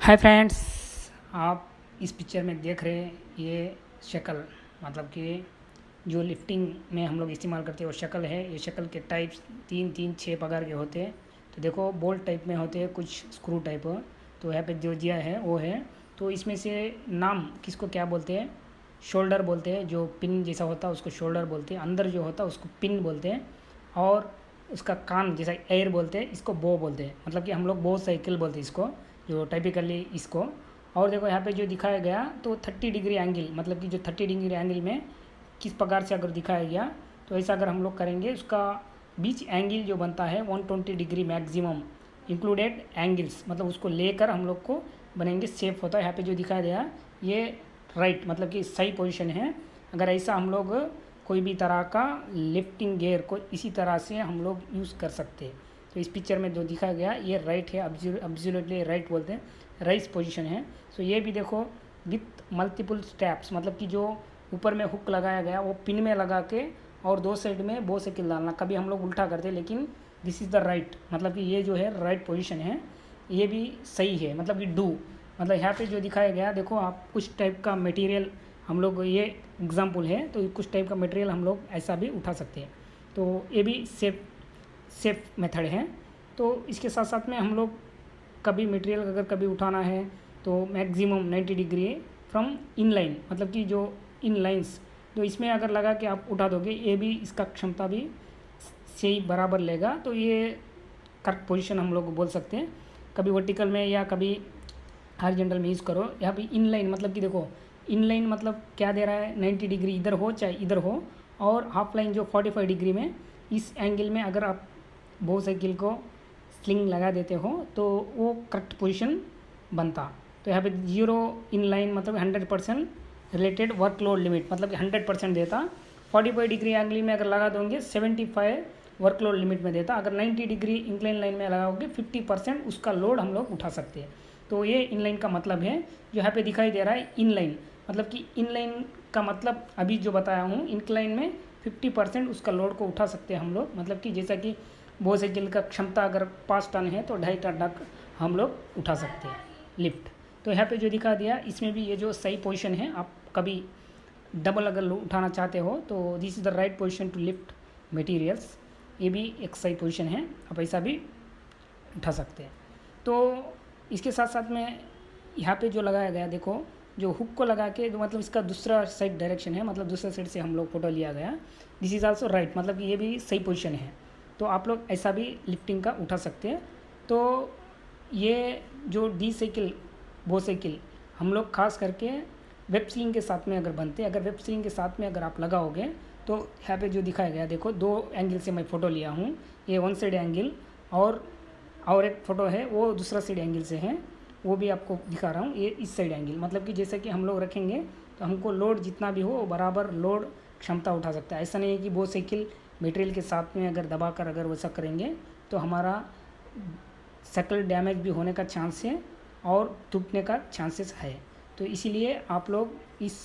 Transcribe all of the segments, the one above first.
Hi friends, आप इस picture में देख रहे हैं ये शक्ल, मतलब कि जो लिफ्टिंग में हम लोग इस्तेमाल करते हैं वो शक्ल है। ये शक्ल के टाइप्स तीन छः प्रकार के होते हैं। तो देखो, बोल्ट टाइप में होते हैं, कुछ स्क्रू टाइप। तो यहाँ पे जो दिया है वो है। तो इसमें से नाम किसको क्या बोलते हैं? शोल्डर बोलते हैं। जो पिन जैसा होता है उसको शोल्डर बोलते हैं। अंदर जो होता है उसको पिन बोलते हैं। और उसका कान जैसा एयर बोलते हैं, इसको बो बोलते हैं। मतलब कि हम लोग बो साइकिल बोलते हैं इसको, जो टाइपिकली इसको। और देखो यहाँ पे जो दिखाया गया तो 30 डिग्री एंगल, मतलब कि जो 30 डिग्री एंगल में किस प्रकार से अगर दिखाया गया, तो ऐसा अगर हम लोग करेंगे उसका बीच एंगल जो बनता है 120 डिग्री मैक्सिमम इंक्लूडेड एंगल्स, मतलब उसको लेकर हम लोग को बनेंगे शेप होता है। यहाँ पे जो दिखाया गया ये राइट, मतलब कि सही पोजीशन है। अगर ऐसा हम लोग कोई भी तरह का लिफ्टिंग गियर को इसी तरह से हम लोग यूज़ कर सकते हैं। तो इस पिक्चर में जो दिखाया गया ये राइट है, एब्सोल्युटली राइट बोलते हैं, राइट पोजीशन है। सो ये भी देखो विथ मल्टीपल स्टेप्स, मतलब कि जो ऊपर में हुक लगाया गया वो पिन में लगा के और दो साइड में बो साइकिल डालना। कभी हम लोग उल्टा करते हैं, लेकिन दिस इज़ द राइट, मतलब कि ये जो है राइट पोजीशन है, ये भी सही है। मतलब कि डू, मतलब यहाँ पे जो दिखाया गया देखो, आप कुछ टाइप का मटेरियल हम लोग, ये एग्जाम्पल है, तो कुछ टाइप का मटेरियल हम लोग ऐसा भी उठा सकते हैं। तो ये भी सेफ मेथड है। तो इसके साथ साथ में हम लोग कभी मटेरियल अगर कभी उठाना है तो मैक्सिमम 90 डिग्री फ्रॉम इनलाइन, मतलब कि जो इन लाइन्स तो इसमें अगर लगा कि आप उठा दोगे, ये भी इसका क्षमता भी सही बराबर लेगा। तो ये करेक्ट पोजीशन हम लोग बोल सकते हैं। कभी वर्टिकल में या कभी हॉरिजॉन्टल में यूज़ करो। यहाँ पे इनलाइन, मतलब कि देखो इनलाइन मतलब क्या दे रहा है, 90 डिग्री इधर हो चाहे इधर हो, और हाफ लाइन जो 45 डिग्री में इस एंगल में अगर आप बो साइकिल को स्लिंग लगा देते हो तो वो करेक्ट पोजीशन बनता। तो यहाँ पे 0 इन लाइन मतलब 100% रिलेटेड वर्कलोड लिमिट, मतलब कि 100% देता। 45 डिग्री एंगल में अगर लगा दोगे 75 वर्कलोड लिमिट में देता। अगर 90 डिग्री इंक्लाइन लाइन में लगाओगे 50% उसका लोड हम लोग उठा सकते हैं। तो ये इनलाइन का मतलब है। जो यहाँ पे दिखाई दे रहा है इनलाइन, मतलब कि इनलाइन का मतलब अभी जो बताया हूँ, इंक्लाइन में 50% उसका लोड को उठा सकते हैं हम लोग। मतलब कि जैसा कि बो साइकिल का क्षमता अगर 5 टन है तो 2.5 टन तक हम लोग उठा सकते हैं लिफ्ट। तो यहाँ पे जो दिखा दिया इसमें भी ये जो सही पोजीशन है, आप कभी डबल अगर उठाना चाहते हो तो this is the right position to lift materials. ये भी एक सही पोजीशन है, आप ऐसा भी उठा सकते हैं। तो इसके साथ साथ में यहाँ पे जो लगाया गया देखो, जो हुक को लगा के जो, मतलब इसका दूसरा साइड डायरेक्शन है, मतलब दूसरा साइड से हम लोग फोटो लिया गया। दिस इज़ आल्सो राइट, मतलब कि ये भी सही पोजीशन है। तो आप लोग ऐसा भी लिफ्टिंग का उठा सकते हैं। तो ये जो डी साइकिल बो साइकिल हम लोग खास करके वेब स्लिंग के साथ में अगर बनते हैं, अगर वेब स्लिंग के साथ में अगर आप लगाओगे तो यहाँ पे जो दिखाया गया देखो, 2 एंगल से मैं फ़ोटो लिया हूँ। ये वन साइड एंगल और एक फ़ोटो है वो दूसरा साइड एंगल से है, वो भी आपको दिखा रहा हूँ। ये इस साइड एंगल, मतलब कि जैसे कि हम लोग रखेंगे तो हमको लोड जितना भी हो वो बराबर लोड क्षमता उठा सकता है। ऐसा नहीं है कि वो साइकिल मटेरियल के साथ में अगर दबा कर अगर वैसा करेंगे तो हमारा शक्ल डैमेज भी होने का चांस है और टूटने का चांसेस है। तो इसीलिए आप लोग इस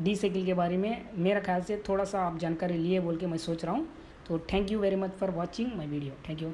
डी साइकिल के बारे में मेरा ख्याल से थोड़ा सा आप जानकारी लिए बोल के मैं सोच रहा हूँ। तो thank you very much for watching my video. Thank you.